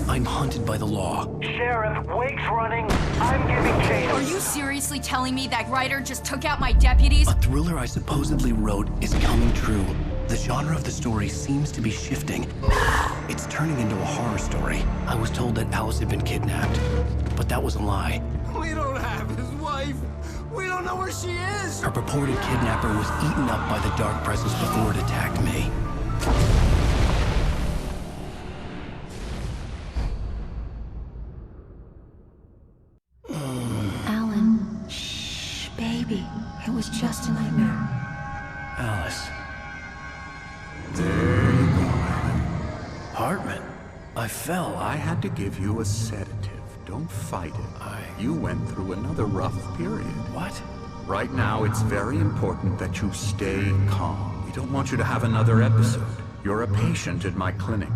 I'm hunted by the law. Sheriff, Wake's running. I'm giving chase. Are you seriously telling me that Ryder just took out my deputies? A thriller I supposedly wrote is coming true. The genre of the story seems to be shifting. It's turning into a horror story. I was told that Alice had been kidnapped, but that was a lie. We don't have his wife. We don't know where she is. Her purported kidnapper was eaten up by the dark presence before it attacked me. Alan, shh, baby. It was just a nightmare. Alice. There you go, Alan. Hartman. I fell. I had to give you a sedative. Don't fight it. You went through another rough period. What? Right now, it's very important that you stay calm. We don't want you to have another episode. You're a patient at my clinic.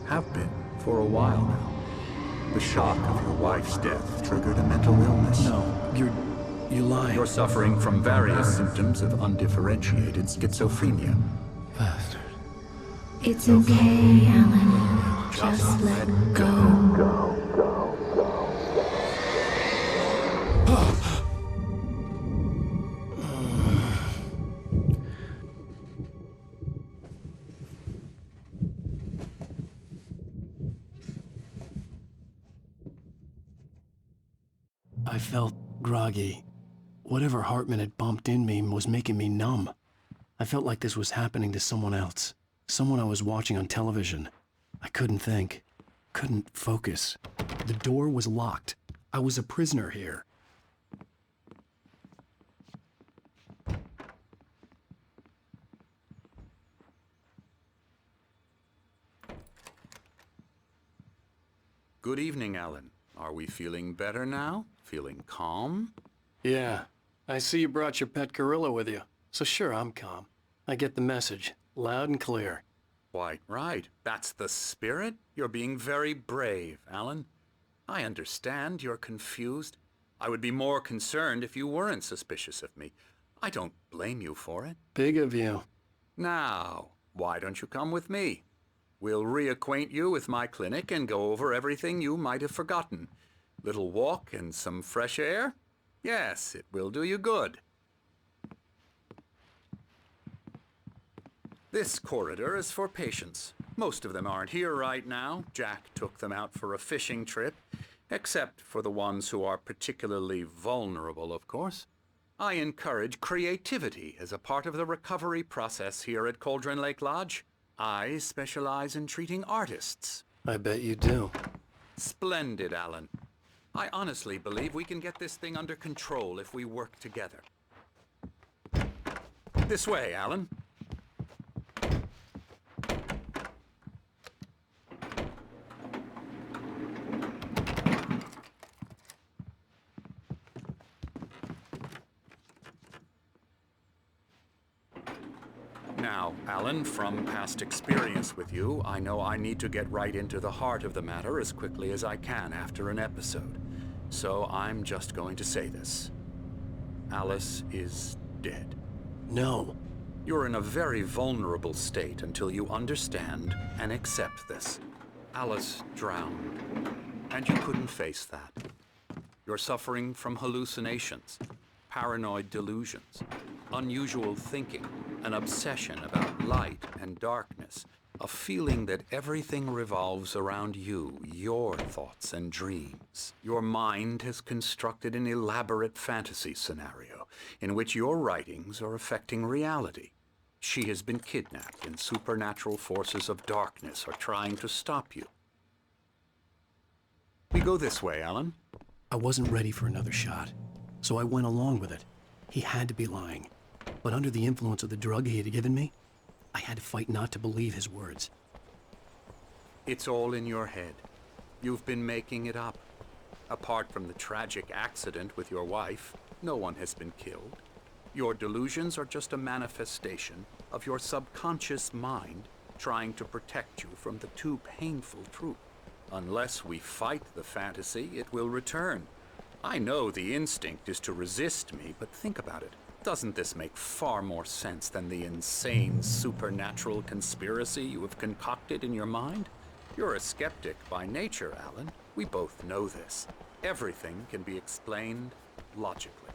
Have been for a while now. The shock of your wife's death triggered a mental illness. No, you're lying. You're suffering from various symptoms of undifferentiated schizophrenia. Bastard. It's okay, Alan. Just let go. I felt groggy. Whatever Hartman had bumped in me was making me numb. I felt like this was happening to someone else. Someone I was watching on television. I couldn't think. Couldn't focus. The door was locked. I was a prisoner here. Good evening, Alan. Are we feeling better now? Feeling calm? Yeah. I see you brought your pet gorilla with you. So sure, I'm calm. I get the message. Loud and clear. Quite right. That's the spirit. You're being very brave, Alan. I understand you're confused. I would be more concerned if you weren't suspicious of me. I don't blame you for it. Big of you. Now, why don't you come with me? We'll reacquaint you with my clinic and go over everything you might have forgotten. Little walk and some fresh air? Yes, it will do you good. This corridor is for patients. Most of them aren't here right now. Jack took them out for a fishing trip, except for the ones who are particularly vulnerable, of course. I encourage creativity as a part of the recovery process here at Cauldron Lake Lodge. I specialize in treating artists. I bet you do. Splendid, Alan. I honestly believe we can get this thing under control if we work together. This way, Alan. Now, Alan, from past experience with you, I know I need to get right into the heart of the matter as quickly as I can after an episode. So I'm just going to say this. Alice is dead. No. You're in a very vulnerable state until you understand and accept this. Alice drowned, and you couldn't face that. You're suffering from hallucinations, paranoid delusions, unusual thinking, an obsession about light and darkness, a feeling that everything revolves around you, your thoughts and dreams. Your mind has constructed an elaborate fantasy scenario in which your writings are affecting reality. She has been kidnapped and supernatural forces of darkness are trying to stop you. We go this way, Alan. I wasn't ready for another shot, so I went along with it. He had to be lying. But under the influence of the drug he had given me, I had to fight not to believe his words. It's all in your head. You've been making it up. Apart from the tragic accident with your wife, no one has been killed. Your delusions are just a manifestation of your subconscious mind trying to protect you from the too painful truth. Unless we fight the fantasy, it will return. I know the instinct is to resist me, but think about it. Doesn't this make far more sense than the insane supernatural conspiracy you have concocted in your mind? You're a skeptic by nature, Alan. We both know this. Everything can be explained logically.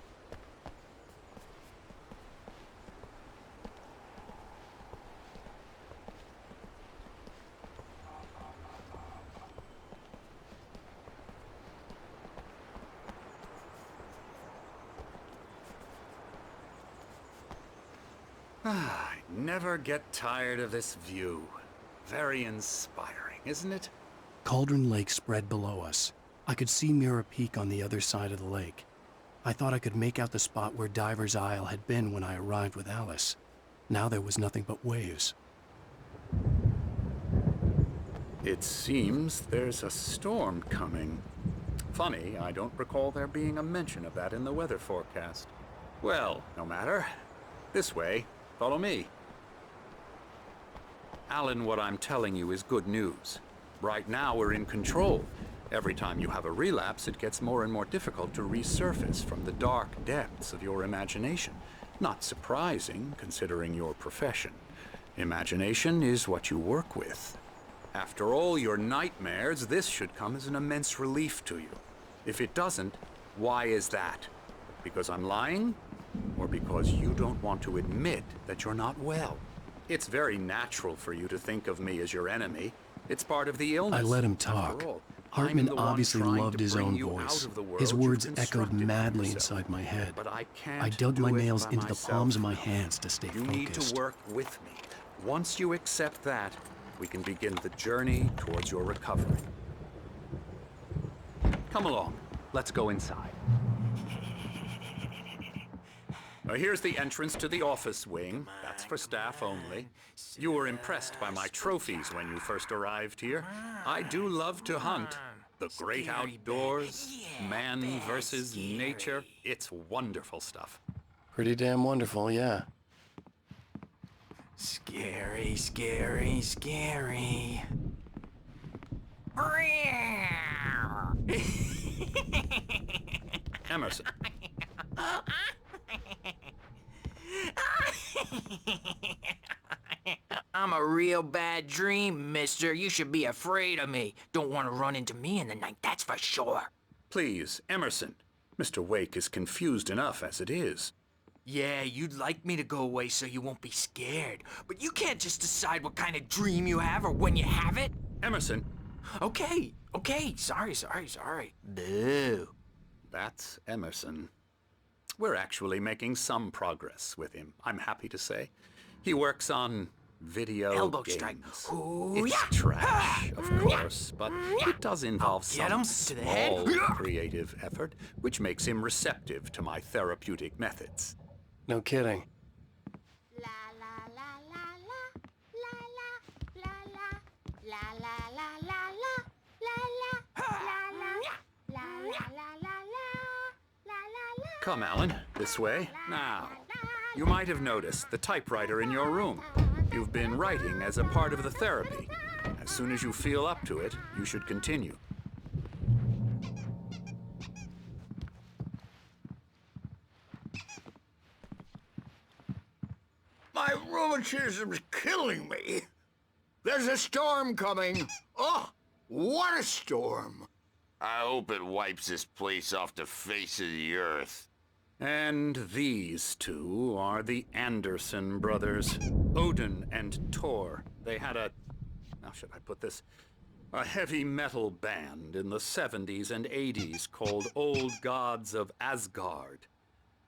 I never get tired of this view. Very inspiring, isn't it? Cauldron Lake spread below us. I could see Mirror Peak on the other side of the lake. I thought I could make out the spot where Diver's Isle had been when I arrived with Alice. Now there was nothing but waves. It seems there's a storm coming. Funny, I don't recall there being a mention of that in the weather forecast. Well, no matter. This way. Follow me. Alan, what I'm telling you is good news. Right now, we're in control. Every time you have a relapse, it gets more and more difficult to resurface from the dark depths of your imagination. Not surprising, considering your profession. Imagination is what you work with. After all your nightmares, this should come as an immense relief to you. If it doesn't, why is that? Because I'm lying? Or because you don't want to admit that you're not well? It's very natural for you to think of me as your enemy. It's part of the illness. I let him After talk. all, Hartman I'm the one obviously trying loved to his bring own you voice. out of the world His you've words echoed constructed for madly yourself. inside my head. But I can't I dug do my it nails by into the myself. palms of my hands to stay You focused. need to work with me. Once you accept that, we can begin the journey towards your recovery. Come along. Let's go inside. Now, here's the entrance to the office wing. That's for staff only. You were impressed by my trophies when you first arrived here. I do love to hunt. The great outdoors, man versus nature. It's wonderful stuff. Pretty damn wonderful, yeah. Scary, scary, scary. Emerson. I'm a real bad dream, mister. You should be afraid of me. Don't want to run into me in the night, that's for sure. Please, Emerson. Mr. Wake is confused enough as it is. Yeah, you'd like me to go away so you won't be scared. But you can't just decide what kind of dream you have or when you have it. Emerson, Okay, sorry. Boo. that's Emerson. We're actually making some progress with him, I'm happy to say. He works on video Elbow games. strike. Ooh, It's yeah. trash, of course, but it does involve get some him to the head. small creative effort, which makes him receptive to my therapeutic methods. No kidding. La la la la la la la la la la la la la la la la la la la. Come, Alan, this way. Now, you might have noticed the typewriter in your room. You've been writing as a part of the therapy. As soon as you feel up to it, you should continue. My rheumatism's killing me. There's a storm coming. Oh, what a storm. I hope it wipes this place off the face of the earth. And these two are the Anderson brothers, Odin and Tor. They had how should I put this? A heavy metal band in the 70s and 80s called Old Gods of Asgard.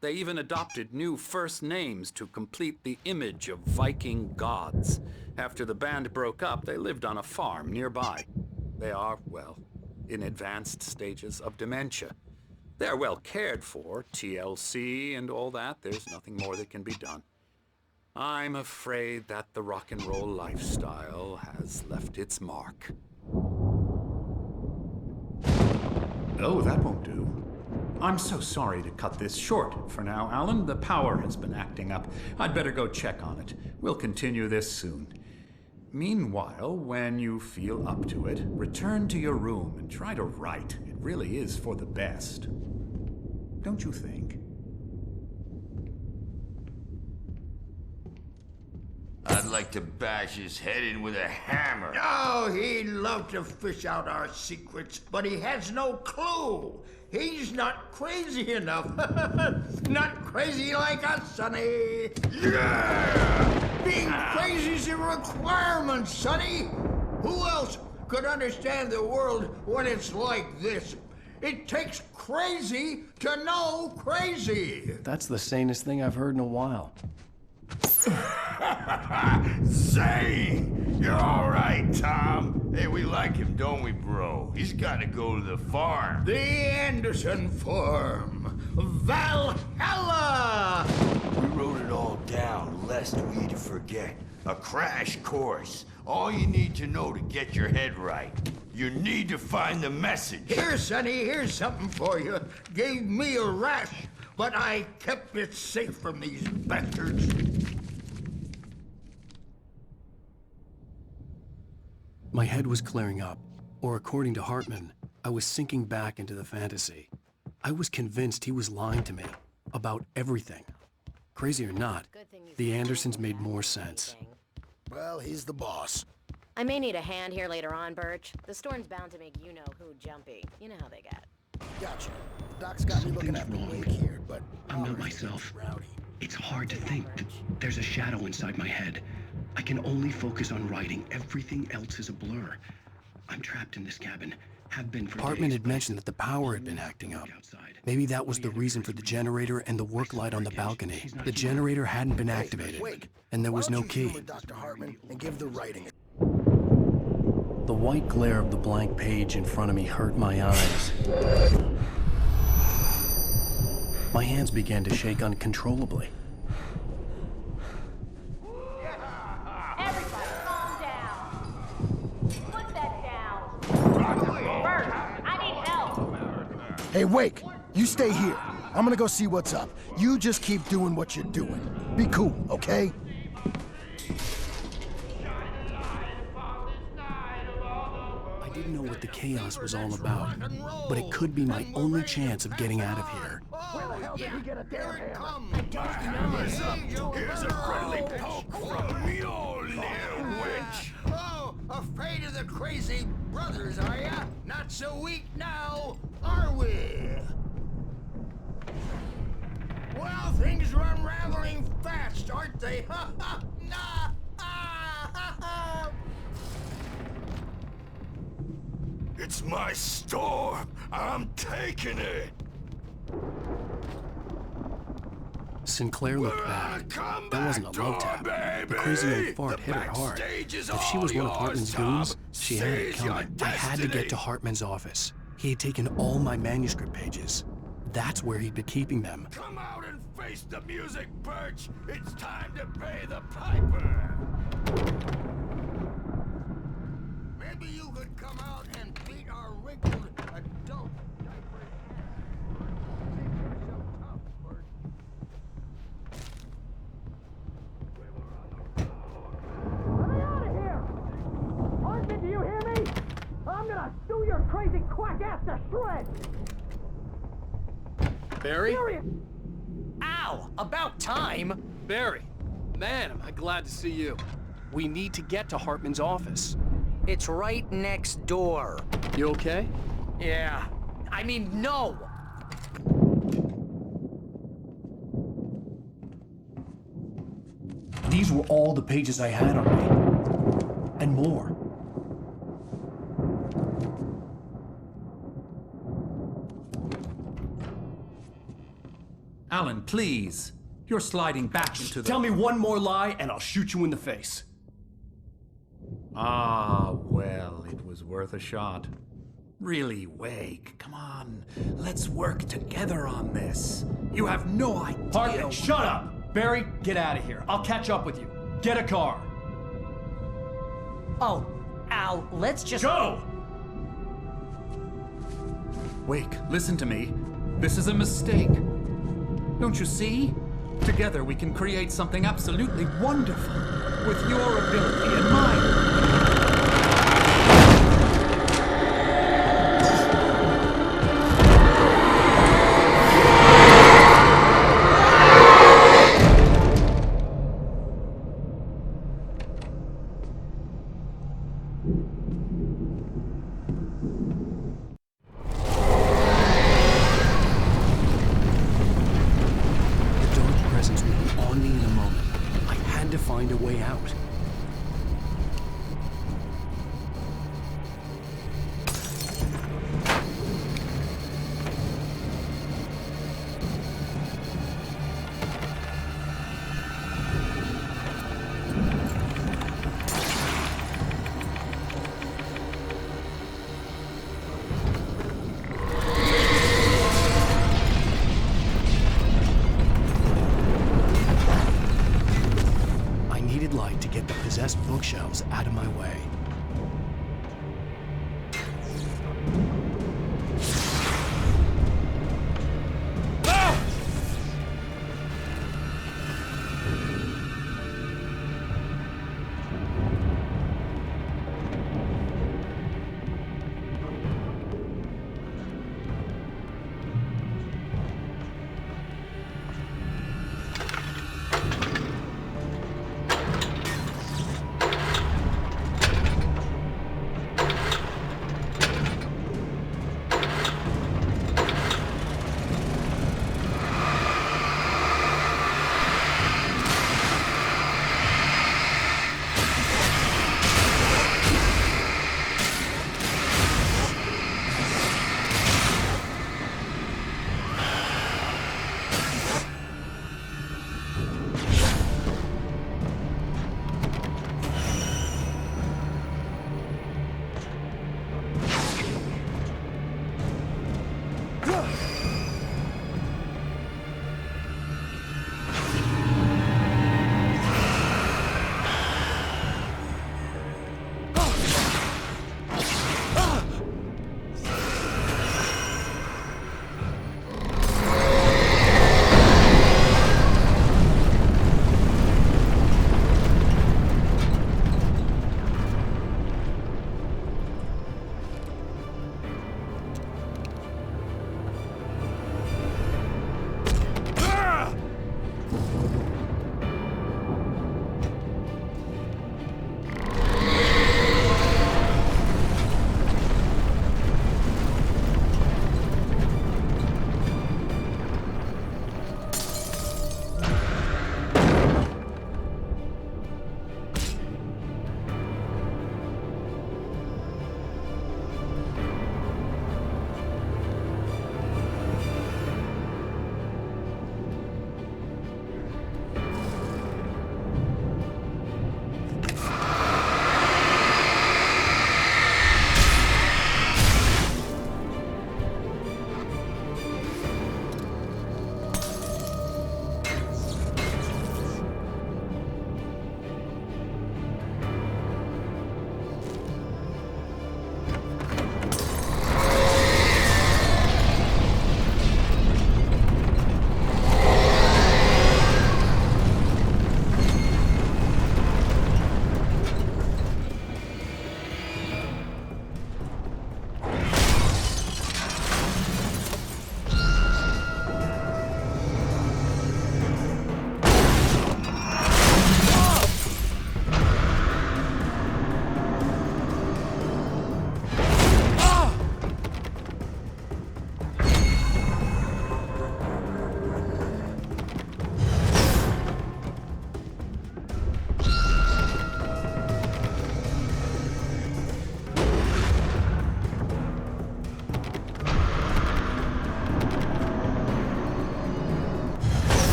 They even adopted new first names to complete the image of Viking gods. After the band broke up, they lived on a farm nearby. They are, well, in advanced stages of dementia. They're well cared for, TLC and all that. There's nothing more that can be done. I'm afraid that the rock and roll lifestyle has left its mark. Oh, that won't do. I'm so sorry to cut this short for now, Alan. The power has been acting up. I'd better go check on it. We'll continue this soon. Meanwhile, when you feel up to it, return to your room and try to write. It really is for the best. Don't you think? I'd like to bash his head in with a hammer. Oh, he'd love to fish out our secrets, but he has no clue. He's not crazy enough. Not crazy like us, Sonny. Yeah! Being crazy's a requirement, Sonny. Who else could understand the world when it's like this? It takes crazy to know crazy. That's the sanest thing I've heard in a while. Zane! You're all right, Tom. Hey, we like him, don't we, bro? He's got to go to the farm. The Anderson Farm. Valhalla! We wrote it all down, lest we forget. A crash course. All you need to know to get your head right. You need to find the message. Here, Sonny, here's something for you. Gave me a rash, but I kept it safe from these bastards. My head was clearing up, or according to Hartman, I was sinking back into the fantasy. I was convinced he was lying to me about everything. Crazy or not, the Andersons made more sense. Well, he's the boss. I may need a hand here later on, Birch. The storm's bound to make you-know-who jumpy. You know how they get. Gotcha. Doc's got me looking at the wig here, but I'm not myself. It's hard to think that there's a shadow inside my head. I can only focus on writing. Everything else is a blur. I'm trapped in this cabin. Have been for Hartman had mentioned that the power had been acting up. Maybe that was the reason for the generator and the work light on the balcony. The generator hadn't been activated, and there was no key. Dr. Hartman and give the writing. The white glare of the blank page in front of me hurt my eyes. My hands began to shake uncontrollably. Everybody, calm down. Put that down. Bert, I need help. Hey, Wake, you stay here. I'm gonna go see what's up. You just keep doing what you're doing. Be cool, okay? I didn't know what the chaos was all about, but it could be my only chance of getting out of here. Where the hell did he get a damn hammer? Here's a friendly poke from Mjolnir, wench. Oh, afraid of the crazy brothers, are ya? Not so weak now, are we? Well, things are unraveling fast, aren't they? Ha ha! Nah! Ah, ha, ha. It's my storm. I'm taking it. Sinclair looked back. That wasn't a love tap. The crazy old fart hit her hard. If she was one of Hartman's goons, she had it coming. I had to get to Hartman's office. He had taken all my manuscript pages. That's where he'd been keeping them. Come out and face the music, Birch. It's time to pay the piper. Maybe you could come out and beat our wrinkled adult diaper. Make yourself tough, Bert. Let me out of here! Hartman, do you hear me? I'm gonna stew your crazy quack ass to shreds! Barry? Ow! About time! Barry! Man, am I glad to see you. We need to get to Hartman's office. It's right next door. You okay? Yeah. I mean, no! These were all the pages I had on me. And more. Alan, please. You're sliding back into the... Tell me one more lie and I'll shoot you in the face. Ah, well, it was worth a shot. Really, Wake, come on. Let's work together on this. You have no idea... Hartman, shut up! Barry, get out of here. I'll catch up with you. Get a car. Oh, Al, let's just... Go! Wake, listen to me. This is a mistake. Don't you see? Together we can create something absolutely wonderful. With your ability and mine.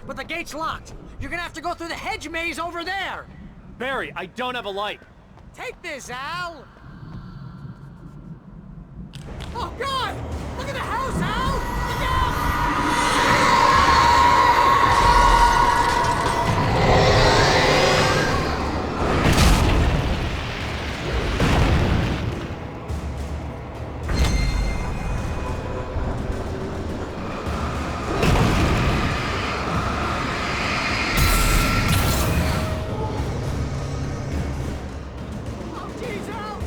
But the gate's locked. You're gonna have to go through the hedge maze over there. Barry, I don't have a light. Take this, Al. Oh, God! Look at the house, Al! Look out! Oh, jeez, Al!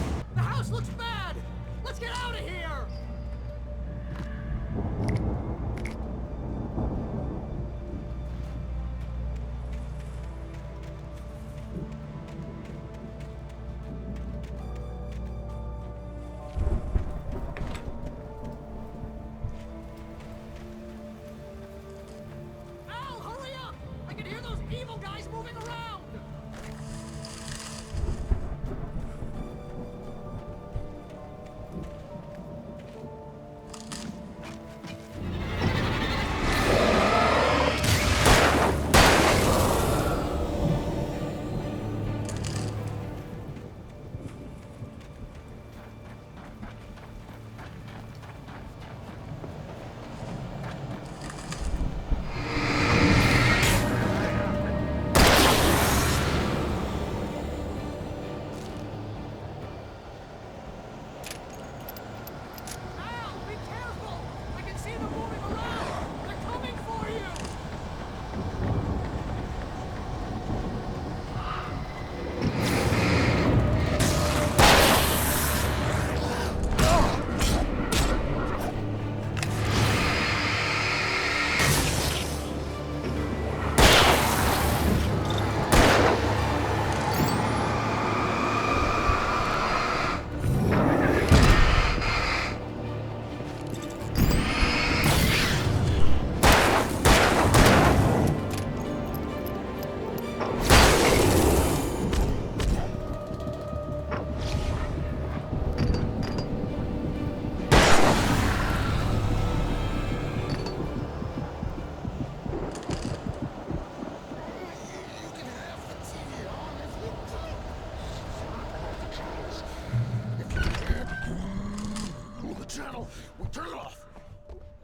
Turn it off.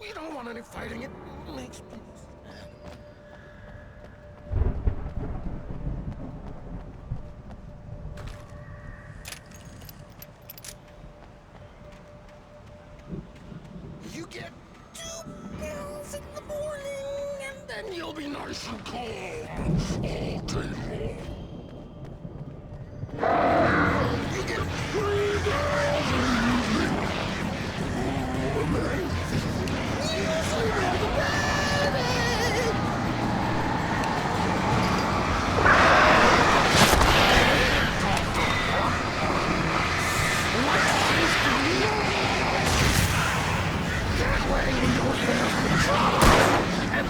We don't want any fighting. It makes me... You get 2 pills in the morning, and then you'll be nice and calm all day long. You get 3 pills in the evening. Oh, man. You sleep like a baby. That way we don't have control, and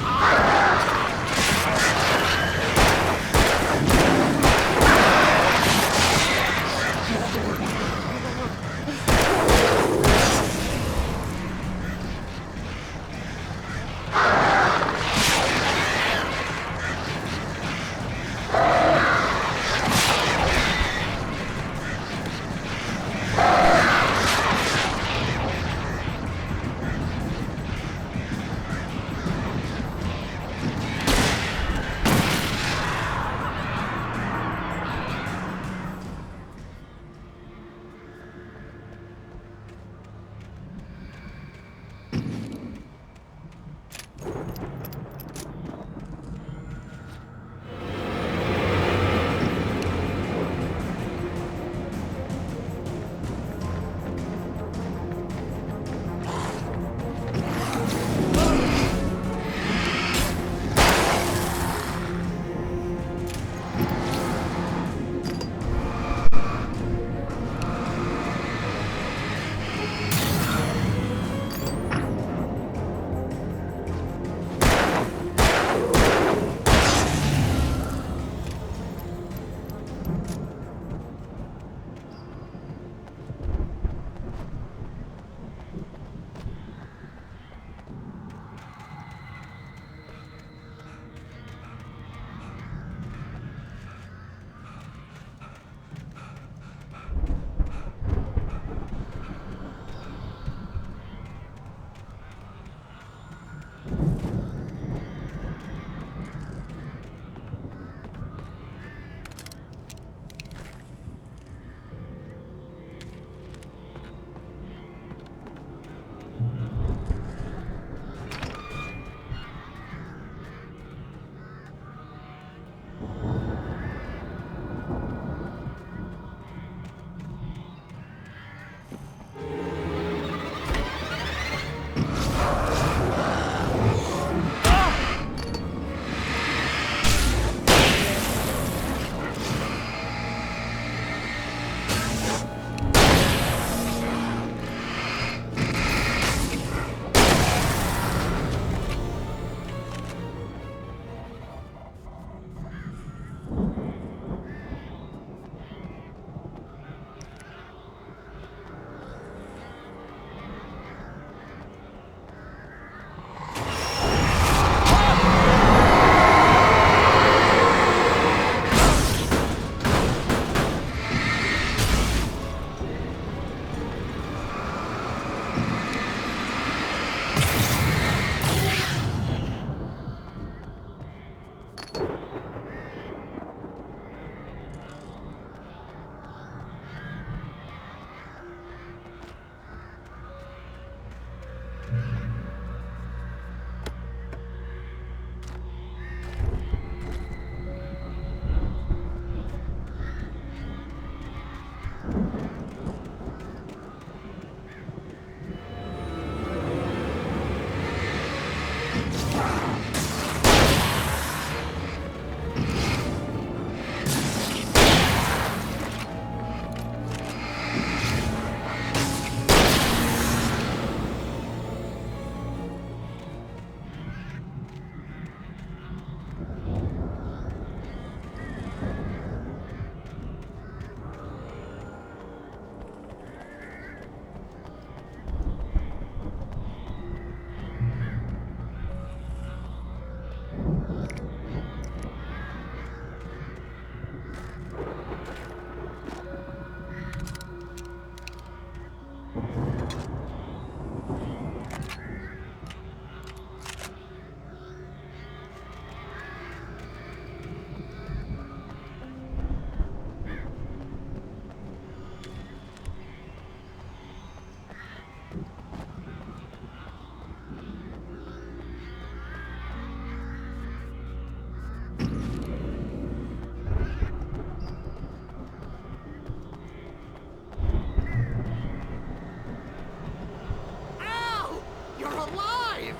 alive!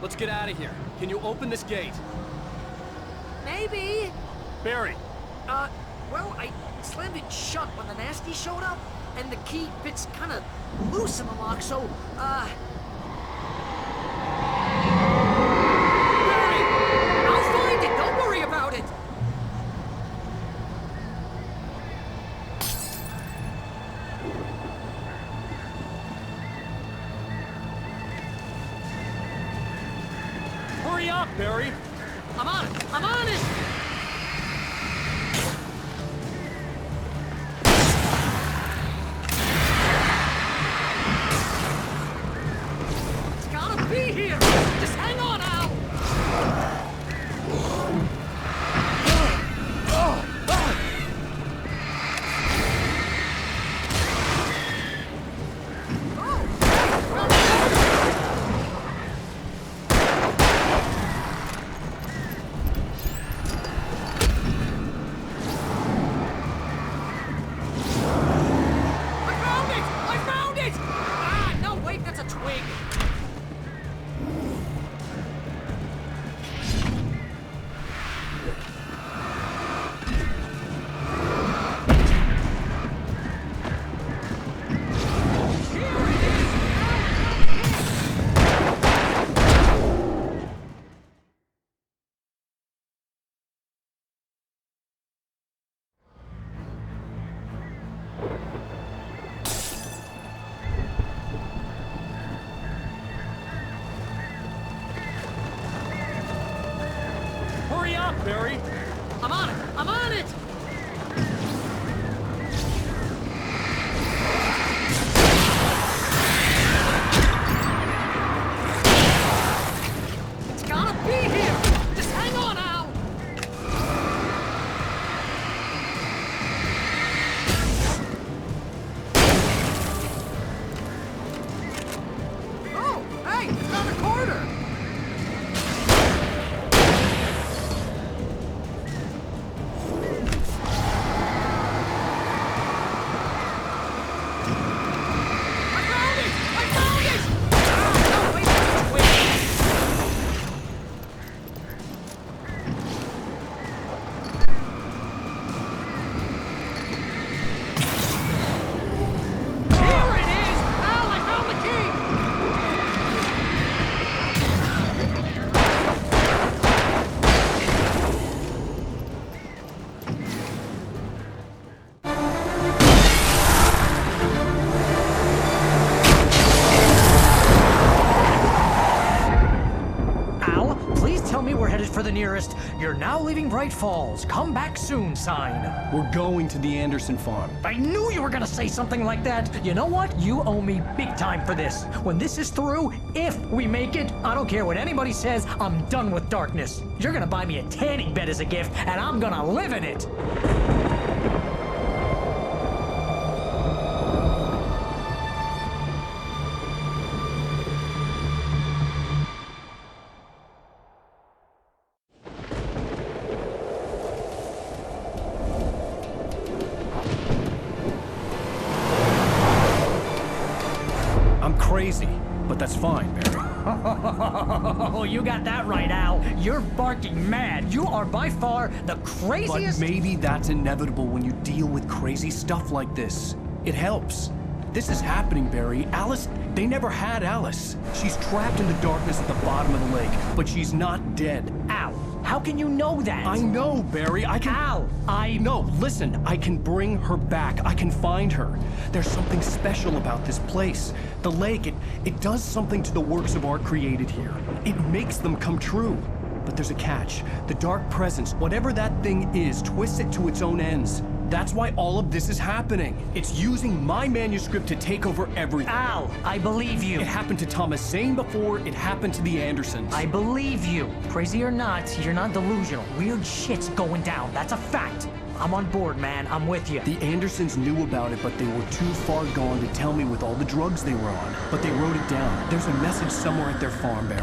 Let's get out of here. Can you open this gate? Maybe. Barry, Well, I slammed it shut when the nasty showed up, and the key fits kind of loose in the lock, so, Barry! I'll find it! Don't worry about it! hurry up, Barry! I'm on it! I'm on it! It's gotta be here! Just hang on, Al! I found it! Ah, no, wait, that's a twig. Hurry up, Barry! I'm on it! I'm on it! It's gotta be here! Just hang on, Al! Oh, hey, it's not a quarter! I found it! I found it! Ah, no, wait, that's a twig. Here it is! Al, I found the key! Al, please tell me we're headed for the nearest "You're now leaving Bright Falls. Come back soon" sign. We're going to the Anderson farm. I knew you were gonna say something like that. You know what? You owe me big time for this. When this is through, if we make it, I don't care what anybody says, I'm done with darkness. You're gonna buy me a tanning bed as a gift, and I'm gonna live in it. I'm crazy, but that's fine, Barry. Oh, you got that right, Al. You're barking mad. You are by far the But craziest. maybe that's inevitable when you deal with crazy stuff like this. It helps. This is happening, Barry. Alice, they never had Alice. She's trapped in the darkness at the bottom of the lake, but she's not dead. Al, how can you know that? I know, Barry. I can... Al, No, listen. I can bring her back. I can find her. There's something special about this place. The lake, it does something to the works of art created here. It makes them come true. But there's a catch. The dark presence, whatever that thing is, twists it to its own ends. That's why all of this is happening. It's using my manuscript to take over everything. Al, I believe you. It happened to Thomas Zane before, it happened to the Andersons. I believe you. Crazy or not, you're not delusional. Weird shit's going down. That's a fact. I'm on board, man. I'm with you. The Andersons knew about it, but they were too far gone to tell me with all the drugs they were on. But they wrote it down. There's a message somewhere at their farm, Barry.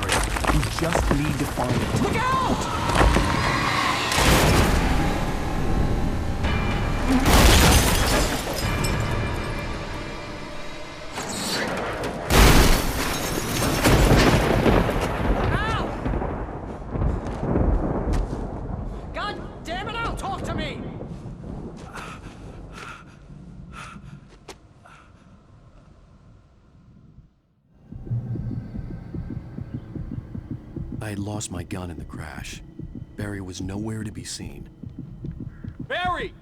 We just need to find it. Look out! I had lost my gun in the crash. Barry was nowhere to be seen. Barry!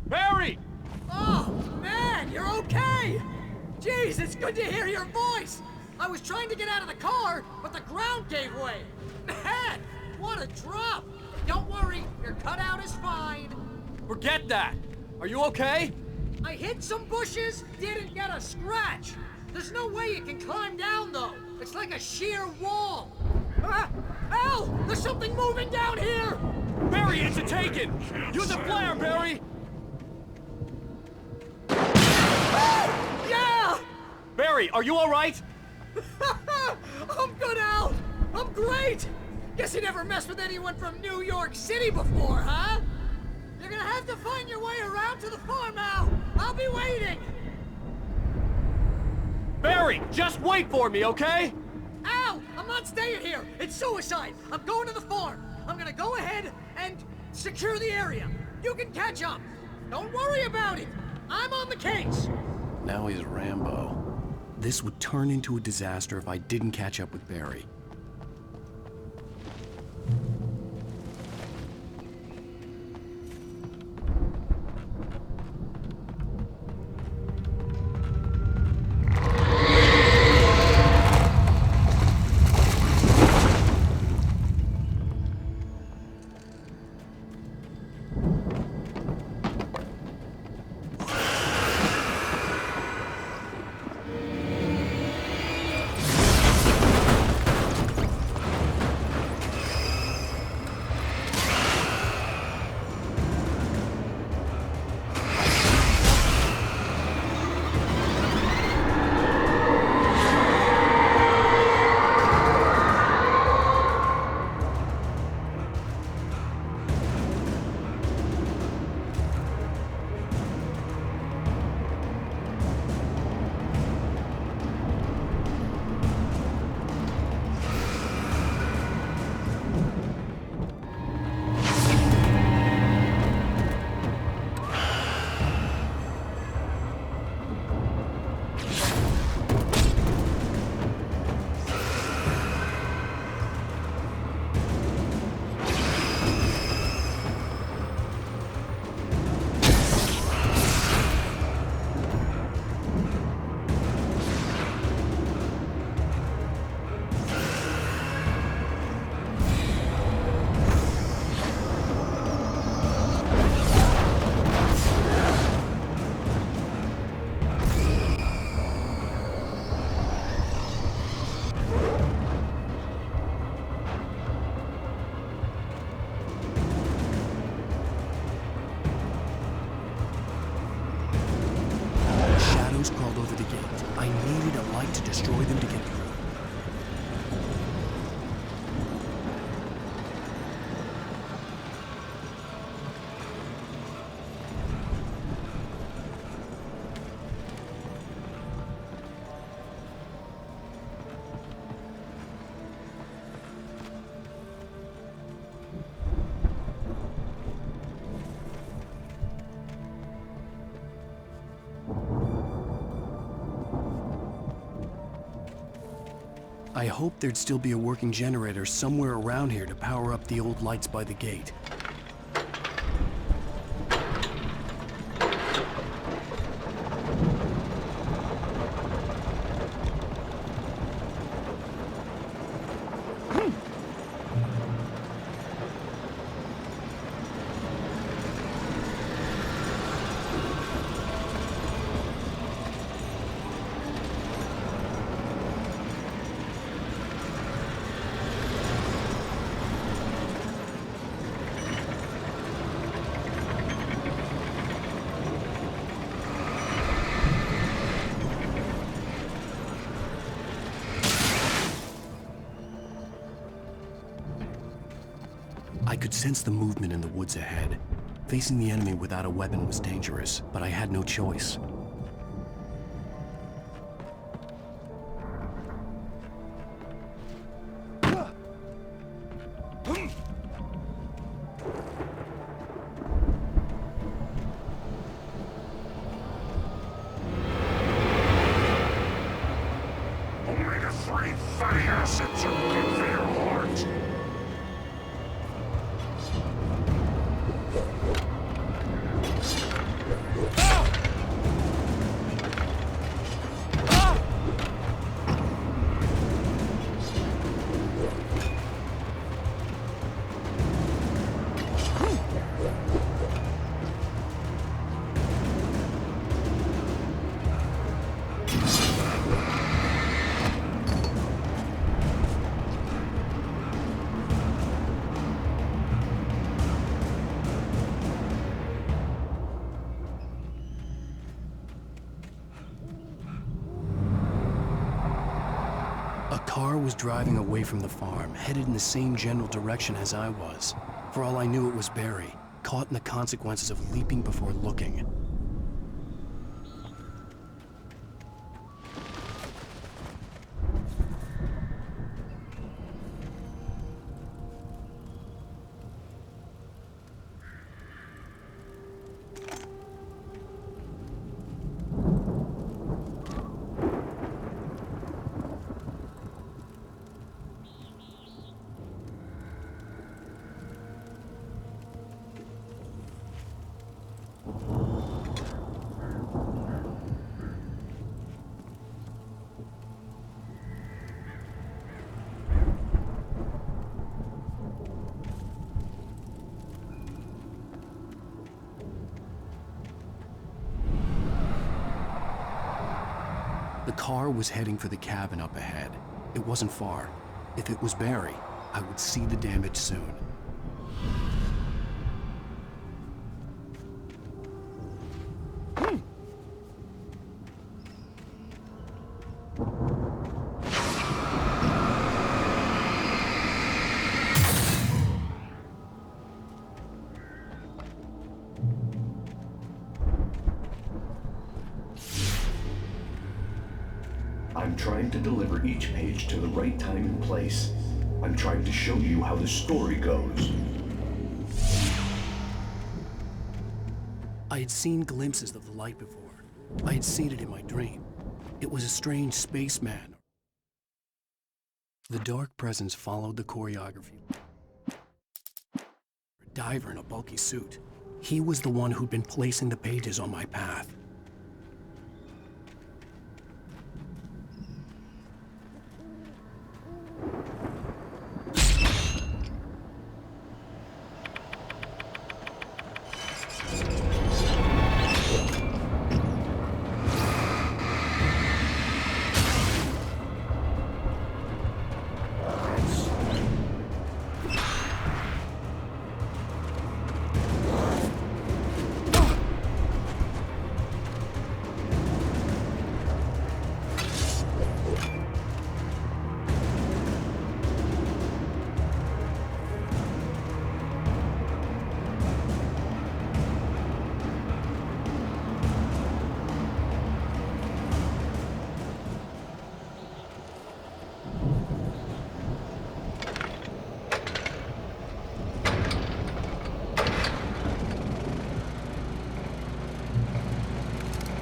Barry! Oh, man, you're okay! Jeez, it's good to hear your voice! I was trying to get out of the car, but the ground gave way! Man, what a drop! Don't worry, your cutout is fine. Forget that! Are you okay? I hit some bushes, didn't get a scratch. There's no way you can climb down, though. It's like a sheer wall. Al! There's something moving down here! Barry, it's a Taken! Use a flare, Barry! Yeah! Barry, are you alright? I'm good, Al! I'm great! Guess you never messed with anyone from New York City before, huh? You're gonna have to find your way around to the farm, Al! I'll be waiting! Barry, just wait for me, okay? Al! I'm not staying here! It's suicide! I'm going to the farm! I'm gonna go ahead and secure the area. You can catch up. Don't worry about it. I'm on the case. Now he's Rambo. This would turn into a disaster if I didn't catch up with Barry. Crawled over the gate. I needed a light to destroy them to get through. I hoped there'd still be a working generator somewhere around here to power up the old lights by the gate. I could sense the movement in the woods ahead. Facing the enemy without a weapon was dangerous, but I had no choice. Omega-3 fatty acids are good for your heart. watch. A car was driving away from the farm, headed in the same general direction as I was. For all I knew, it was Barry, caught in the consequences of leaping before looking. The car was heading for the cabin up ahead. It wasn't far. If it was Barry, I would see the damage soon. I'm trying to deliver each page to the right time and place. I'm trying to show you how the story goes. I had seen glimpses of the light before. I had seen it in my dream. It was a strange spaceman. The dark presence followed the choreography. A diver in a bulky suit. He was the one who'd been placing the pages on my path.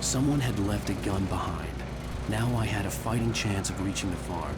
Someone had left a gun behind. Now I had a fighting chance of reaching the farm.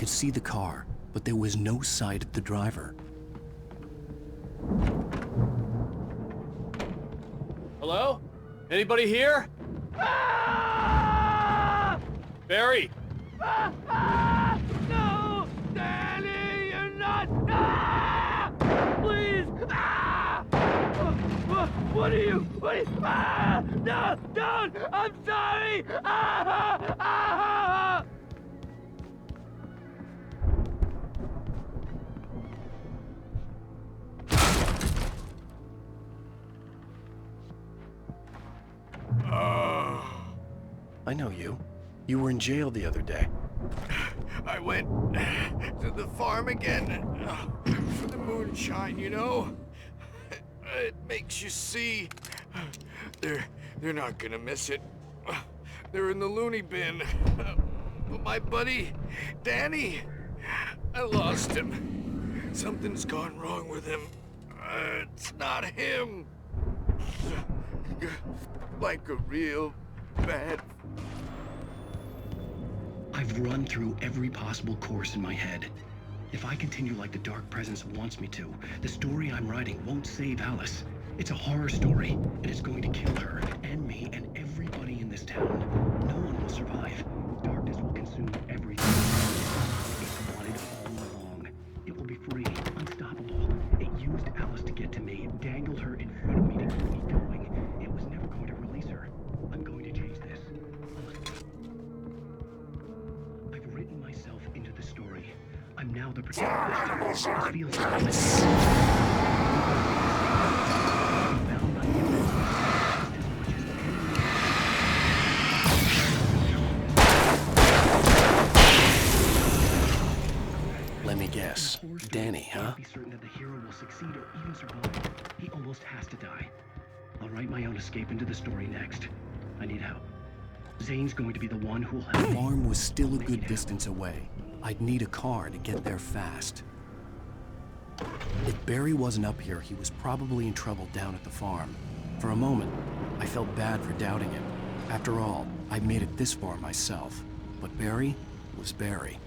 could see the car, but there was no sight of the driver. Hello? Anybody here? Barry! No! Danny, you're not! Ah! Please! Ah! What are you? Ah! No! Don't! I'm sorry! Ah! Ah! I know you. You were in jail the other day. I went to the farm again for the moonshine, you know? It makes you see. They're not gonna miss it. They're in the loony bin. But my buddy, Danny, I lost him. Something's gone wrong with him. It's not him. Like a real bad... I've run through every possible course in my head. If I continue like the Dark Presence wants me to, the story I'm writing won't save Alice. It's a horror story, and it's going to kill her, and me, and everybody in this town. No one will survive. Darkness will consume everything. It wanted all along. It will be free, unstoppable. It used Alice to get to me, dangled her in front of me to keep me going. It was never going to release her. I'm going to change this. I've written myself into the story. I'm now the protagonist. It feels like Let me guess. Danny, huh? Be certain that the hero will succeed or even survive. He almost has to die. I'll write my own escape into the story next. I need help. Zane's going to be the one who'll help. The farm was still a good distance away. I'd need a car to get there fast. If Barry wasn't up here, he was probably in trouble down at the farm. For a moment, I felt bad for doubting him. After all, I'd made it this far myself. But Barry was Barry.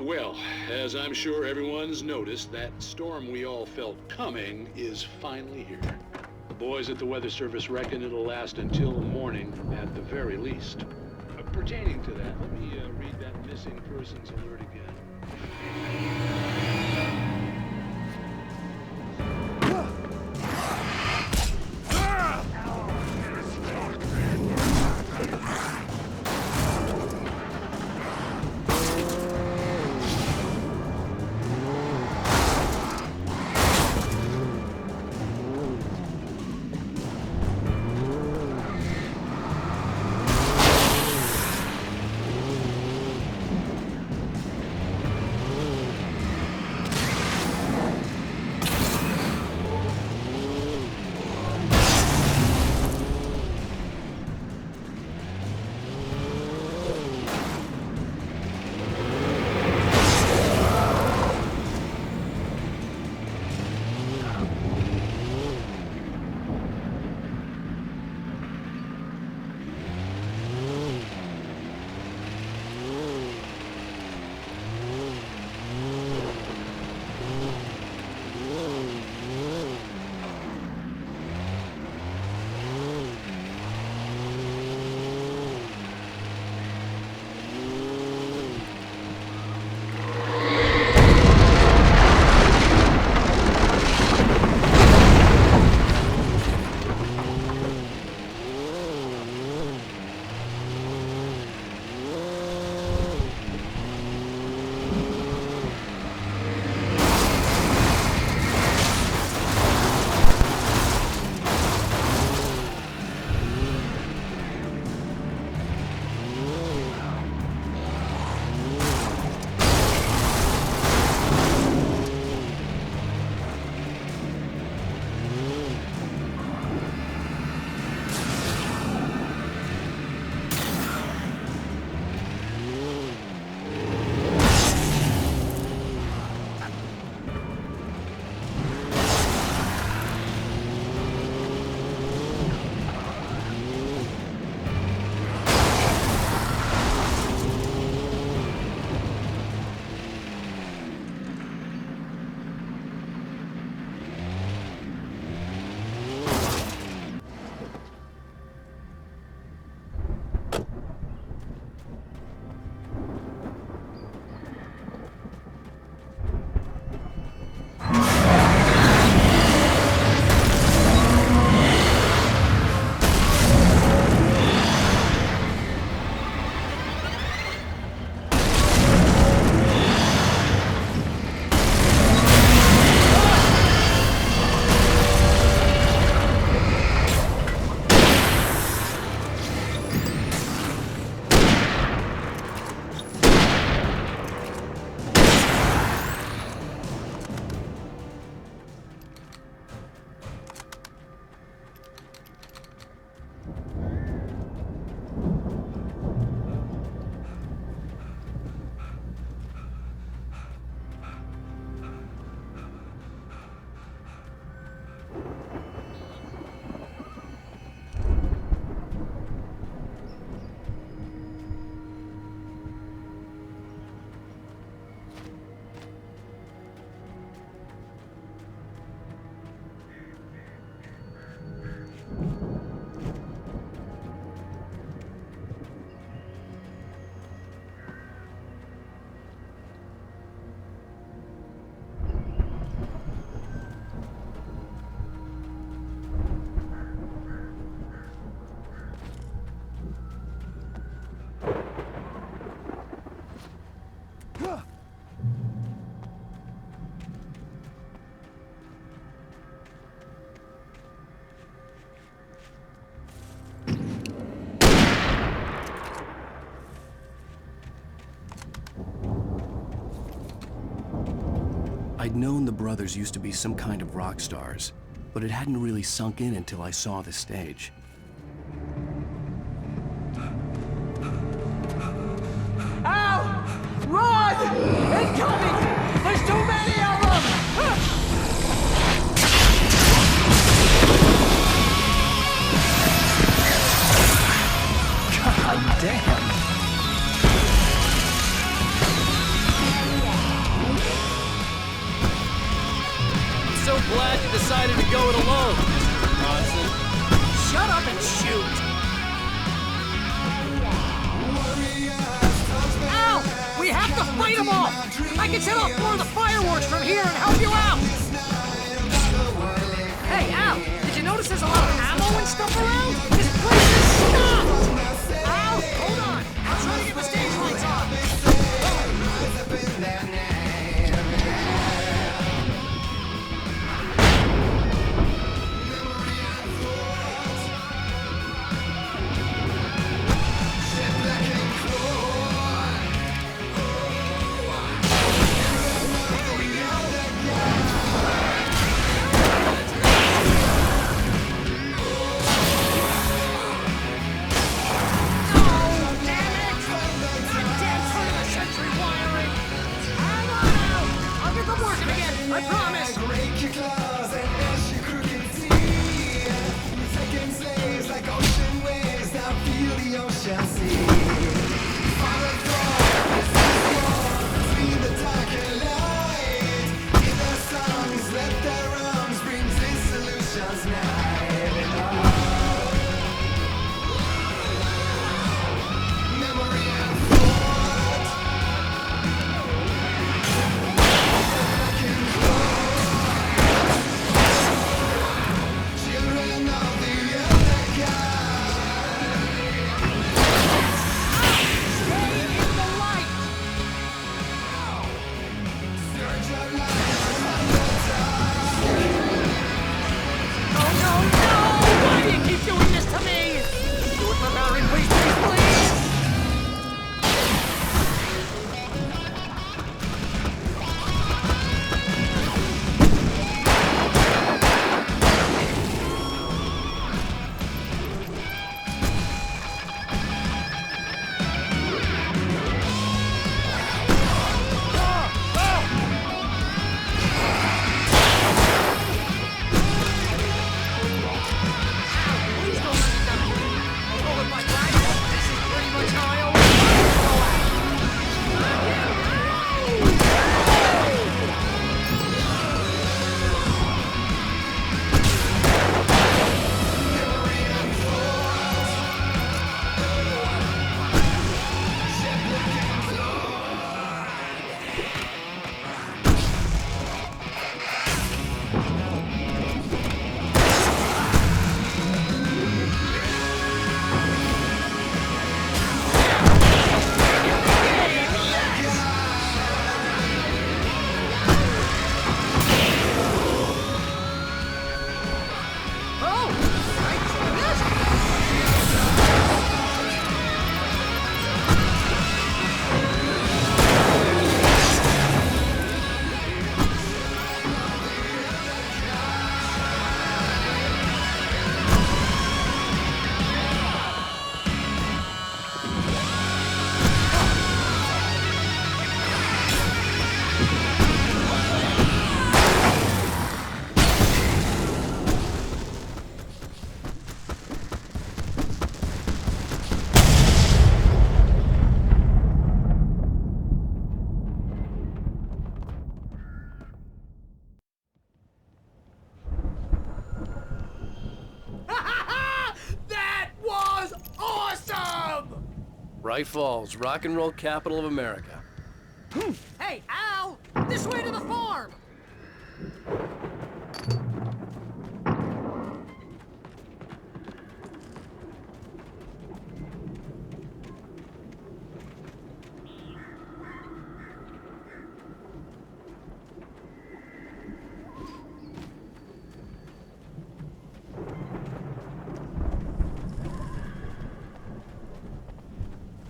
Well, as I'm sure everyone's noticed, that storm we all felt coming is finally here. The boys at the Weather Service reckon it'll last until morning at the very least. Pertaining to that, let me read that missing persons alert again. I'd known the brothers used to be some kind of rock stars, but it hadn't really sunk in until I saw the stage. Ow! Run! Incoming! There's too many of them! God damn. decided to go it alone, Bronson. Shut up and shoot! Al! We have to fight them off! I can set off more of the fireworks from here and help you out! Hey, Al! Did you notice there's a lot of ammo and stuff around? This place is stopped! Al! Hold on! I'm trying to get the stage lights on! I promise! Break your claws and dash your crooked teeth. Taking slaves like ocean waves, now feel the ocean sea. Follow between the dark and light. In their songs, let their arms bring dissolutions night and all. Memory and thought. Bright Falls, rock and roll capital of America. Hey, Al! This way to the farm!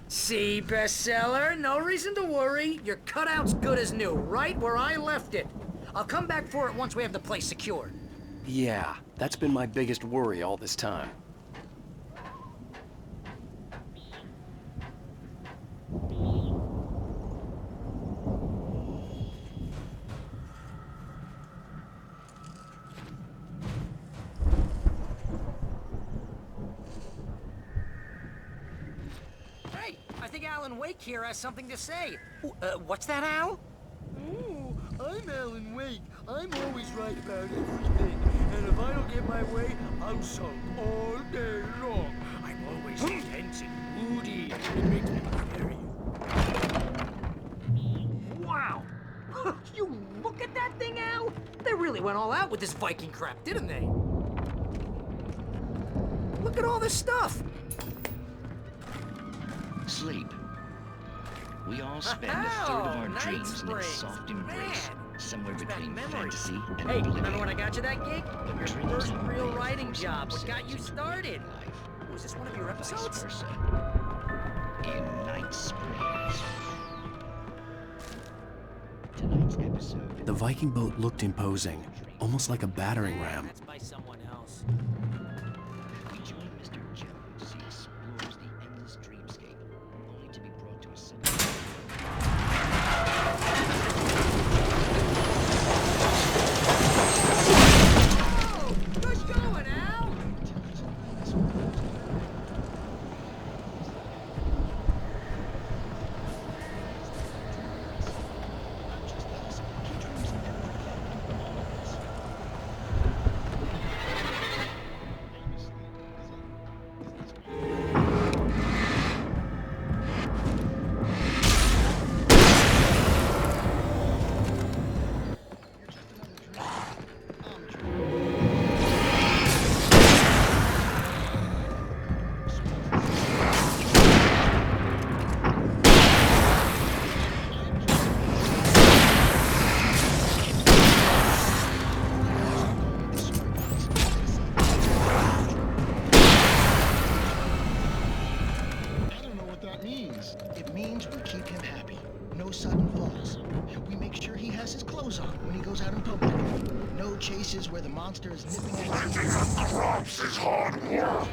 See, bestseller? No reason to worry. Your cutout's good as new, right where I left it. I'll come back for it once we have the place secured. Yeah, that's been my biggest worry all this time. Hey, I think Alan Wake here has something to say. What's that, Al? Ooh, I'm Alan Wake. I'm always right about everything. And if I don't get my way, I'm sulk all day long. I'm always tense and moody. It makes me very... Wow! You look at that thing, Al! They really went all out with this Viking crap, didn't they? Look at all this stuff! Sleep. We all spend a third of our dreams in its soft embrace, somewhere between fantasy and Hey, oblivion. remember when I got you that gig? Your first real writing job. What got you started? Was this one of your episodes? In Night Springs. Tonight's episode. The Viking boat looked imposing, almost like a battering ram. That's by someone else. We join Mr. Jones. He explores the endless dreamscape, only to be brought to a sudden... Oh! Who's going, Al? It means we keep him happy. No sudden falls. We make sure he has his clothes on when he goes out in public. No chases where the monster is nipping at his heels. the crops is hard work.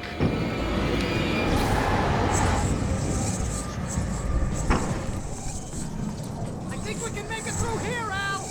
I think we can make it through here, Al!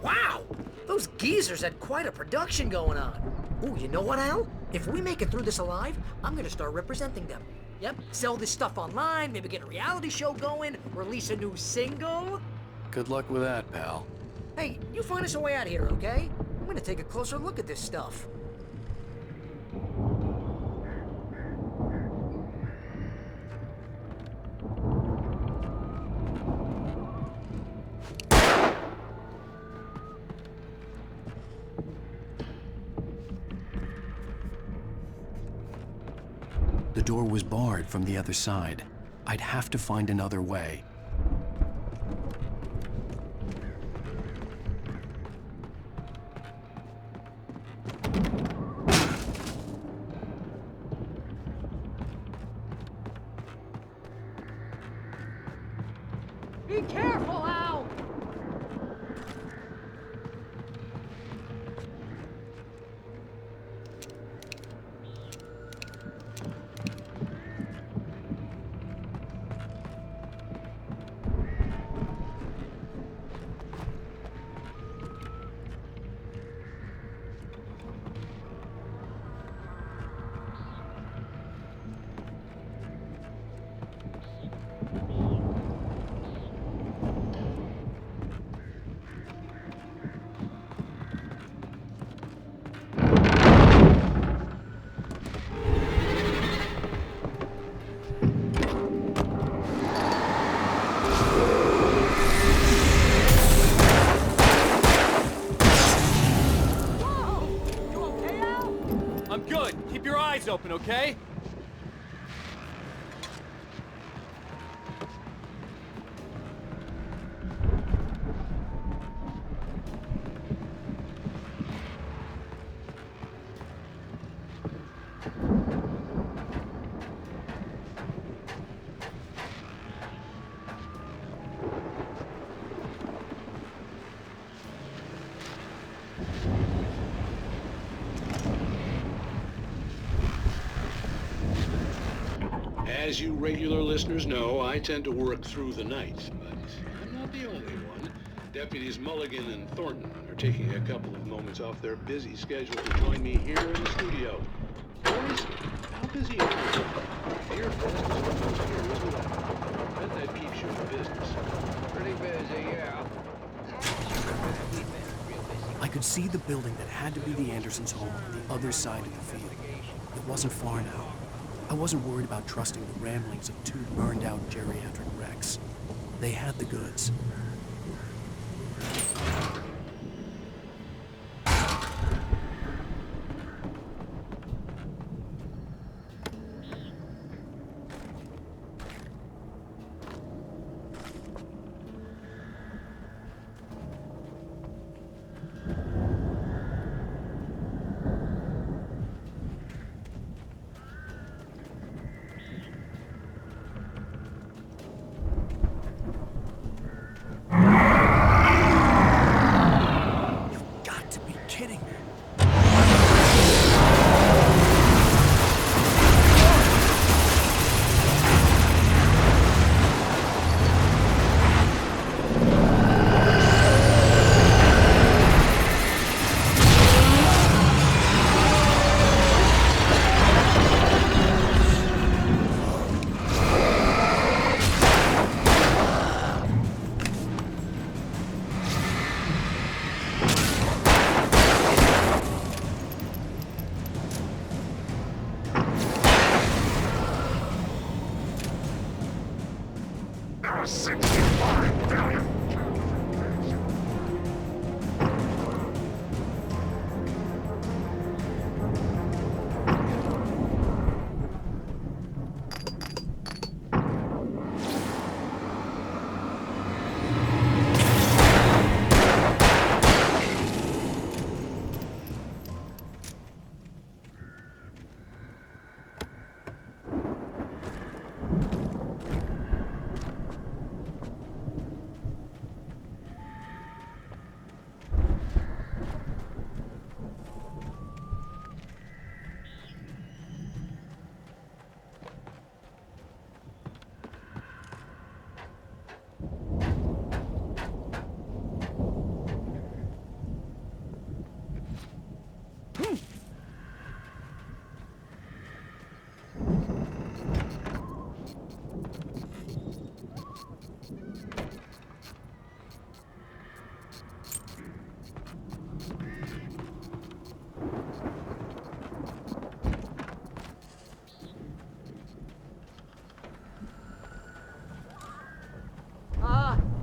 Wow! Those geezers had quite a production going on. Ooh, you know what, Al? If we make it through this alive, I'm gonna start representing them. Yep, sell this stuff online, maybe get a reality show going, release a new single. Good luck with that, pal. Hey, you find us a way out of here, okay? I'm gonna take a closer look at this stuff. door was barred from the other side. I'd have to find another way. Be careful, Al! Keep your eyes open, okay? As you regular listeners know, I tend to work through the night, but I'm not the only one. Deputies Mulligan and Thornton are taking a couple of moments off their busy schedule to join me here in the studio. Boys, how busy are you? Your business is almost here, isn't it? I bet that keeps you in business. Pretty busy, yeah. I could see the building that had to be the Andersons' home on the other side of the field. It wasn't far now. I wasn't worried about trusting the ramblings of two burned-out geriatric wrecks. They had the goods.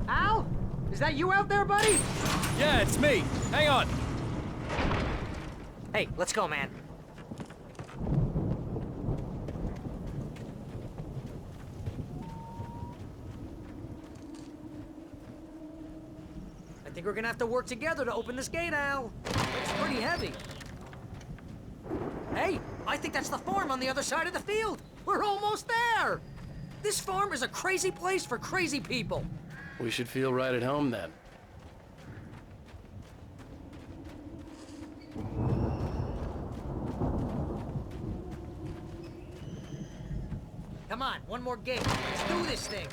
Al? Is that you out there, buddy? Yeah, it's me. Hang on. Hey, let's go, man. think we're gonna have to work together to open this gate, Al. It's pretty heavy. Hey, I think that's the farm on the other side of the field. We're almost there. This farm is a crazy place for crazy people. We should feel right at home then. Come on, one more gate. Let's do this thing.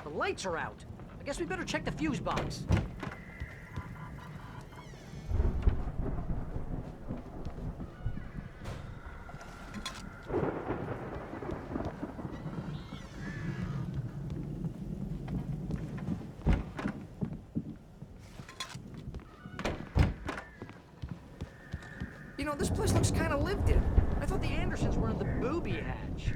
The lights are out. I guess we better check the fuse box. You know, this place looks kind of lived in. I thought the Andersons were in the booby hatch.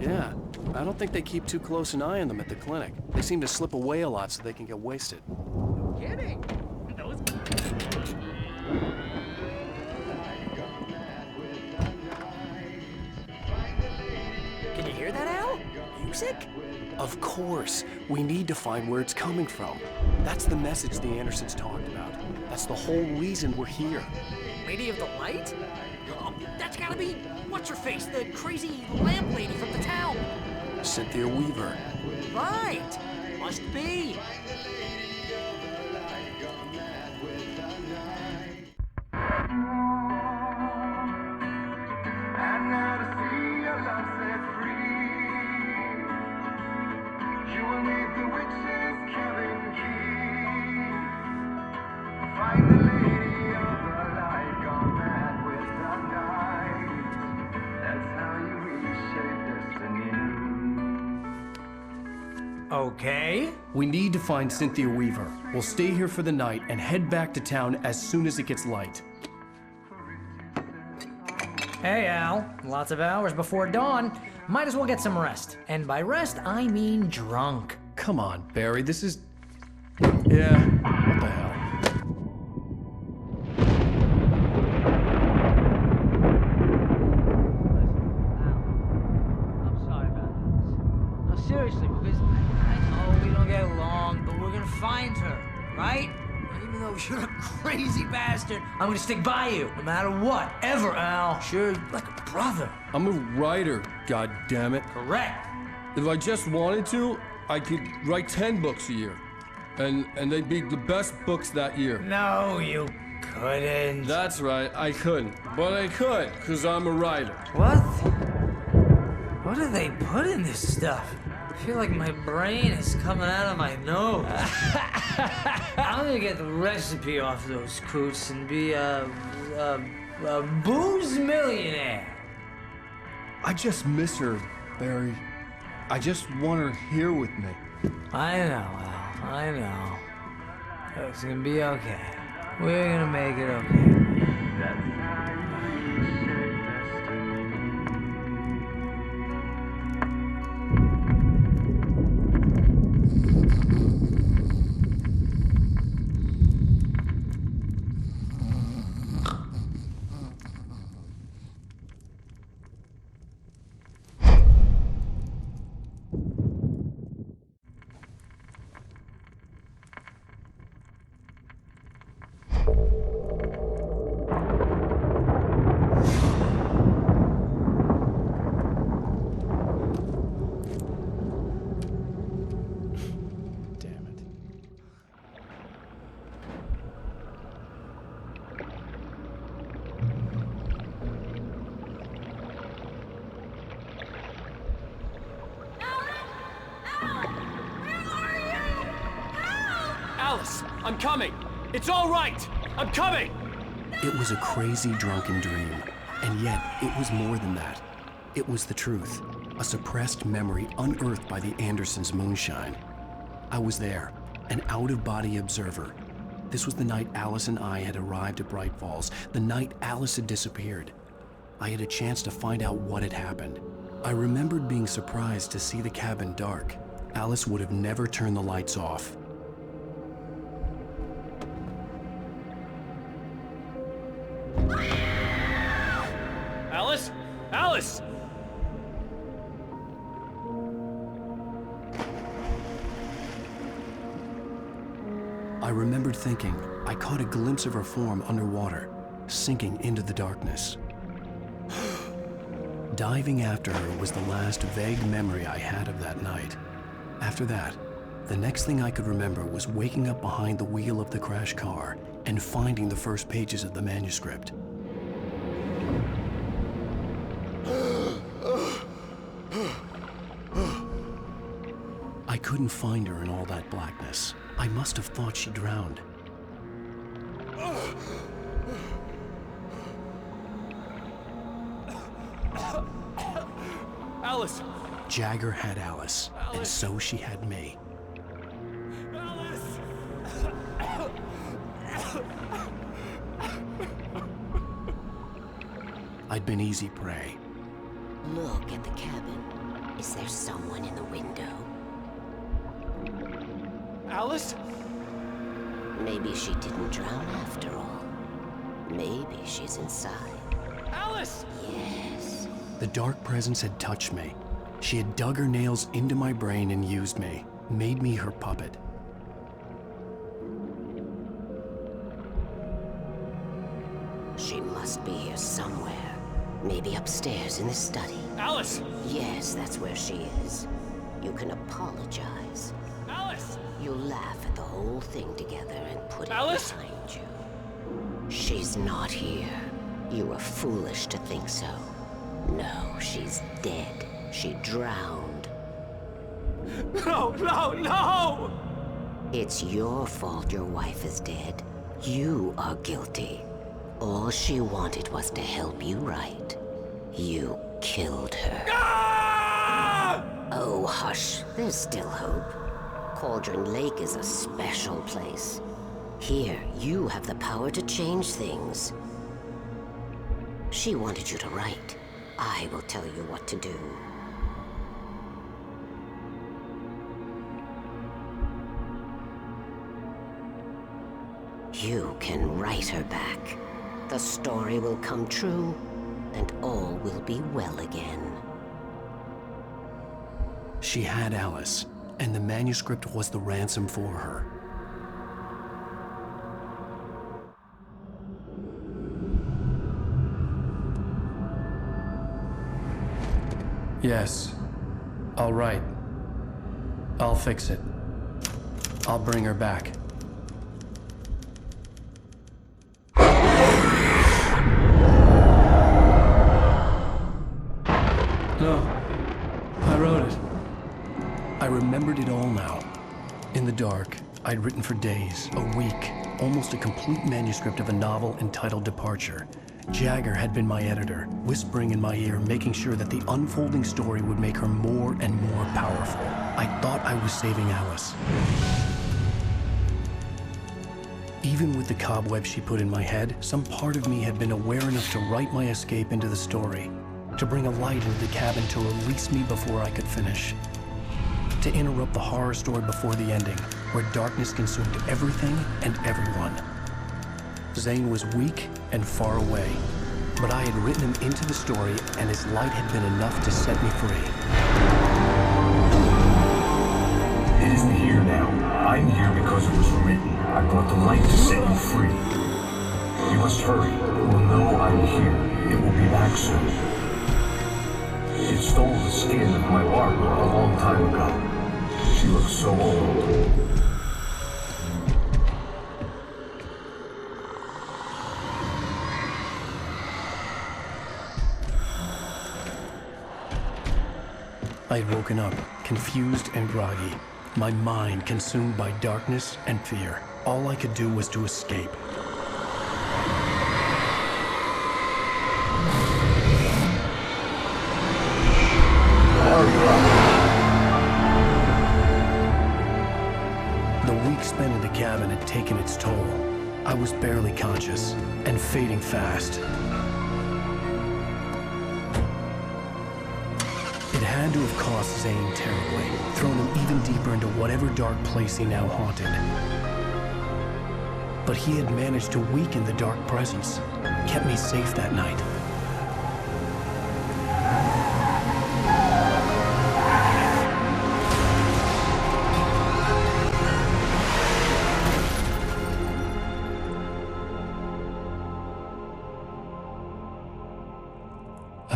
Yeah, I don't think they keep too close an eye on them at the clinic. They seem to slip away a lot so they can get wasted. No kidding. Those... Can you hear that, Al? Music? Of course. We need to find where it's coming from. That's the message the Andersons talked about. That's the whole reason we're here. Lady of the Light? Oh, that's gotta be what's-her-face, the crazy lamp lady from the town. Cynthia Weaver. Right. Must be. Okay. We need to find Cynthia Weaver. We'll stay here for the night and head back to town as soon as it gets light. Hey, Al. Lots of hours before dawn. Might as well get some rest. And by rest, I mean drunk. Come on, Barry, this is... Yeah, what the hell? Seriously, because I know we don't get along, but we're gonna find her, right? And even though you're a crazy bastard, I'm gonna stick by you, no matter what, ever, Al. Sure, like a brother. I'm a writer, goddammit. Correct. If I just wanted to, I could write 10 books a year. And they'd be the best books that year. No, you couldn't. That's right, I couldn't. But I could, because I'm a writer. What? What do they put in this stuff? I feel like my brain is coming out of my nose. I'm gonna get the recipe off those coots and be a booze millionaire. I just miss her, Barry. I just want her here with me. I know, Al. I know. It's gonna be okay. We're gonna make it okay. Alice, I'm coming. It's all right. I'm coming. It was a crazy, drunken dream. And yet, it was more than that. It was the truth. A suppressed memory unearthed by the Andersons' moonshine. I was there, an out-of-body observer. This was the night Alice and I had arrived at Bright Falls, the night Alice had disappeared. I had a chance to find out what had happened. I remembered being surprised to see the cabin dark. Alice would have never turned the lights off. Alice! I remembered thinking I caught a glimpse of her form underwater, sinking into the darkness. Diving after her was the last vague memory I had of that night. After that, the next thing I could remember was waking up behind the wheel of the crashed car and finding the first pages of the manuscript. I couldn't find her in all that blackness. I must have thought she drowned. Alice! Jagger had Alice, and so she had me. Alice! I'd been easy prey. Look at the cabin. Is there someone in the window? Alice? Maybe she didn't drown after all. Maybe she's inside. Alice! Yes. The dark presence had touched me. She had dug her nails into my brain and used me, made me her puppet. She must be here somewhere. Maybe upstairs in the study. Alice! Yes, that's where she is. You can apologize. Alice! You'll laugh at the whole thing together and put it Alice? behind you. She's not here. You were foolish to think so. No, she's dead. She drowned. No, no, no! It's your fault your wife is dead. You are guilty. All she wanted was to help you right. You killed her. Ah! Oh, hush. There's still hope. Cauldron Lake is a special place. Here, you have the power to change things. She wanted you to write. I will tell you what to do. You can write her back. The story will come true, and all will be well again. She had Alice, and the manuscript was the ransom for her. Yes. All right. I'll fix it. I'll bring her back. No. I wrote it. I remembered it all now. In the dark, I'd written for days, a week, almost a complete manuscript of a novel entitled Departure. Jagger had been my editor, whispering in my ear, making sure that the unfolding story would make her more and more powerful. I thought I was saving Alice. Even with the cobweb she put in my head, some part of me had been aware enough to write my escape into the story, to bring a light into the cabin to release me before I could finish, to interrupt the horror story before the ending, where darkness consumed everything and everyone. Zane was weak and far away, but I had written him into the story, and his light had been enough to set me free. It isn't here now. I'm here because it was written. I brought the light to set you free. You must hurry. It will know I'm here. It will be back soon. It stole the skin of my Barbara a long time ago. She looks so old. I'd woken up, confused and groggy, my mind consumed by darkness and fear. All I could do was to escape. The week spent in the cabin had taken its toll. I was barely conscious and fading fast. It had to have cost Zane terribly, thrown him even deeper into whatever dark place he now haunted. But he had managed to weaken the dark presence, kept me safe that night.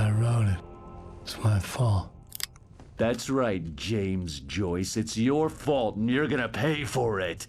I wrote it. It's my fault. That's right, James Joyce. It's your fault, and you're gonna pay for it.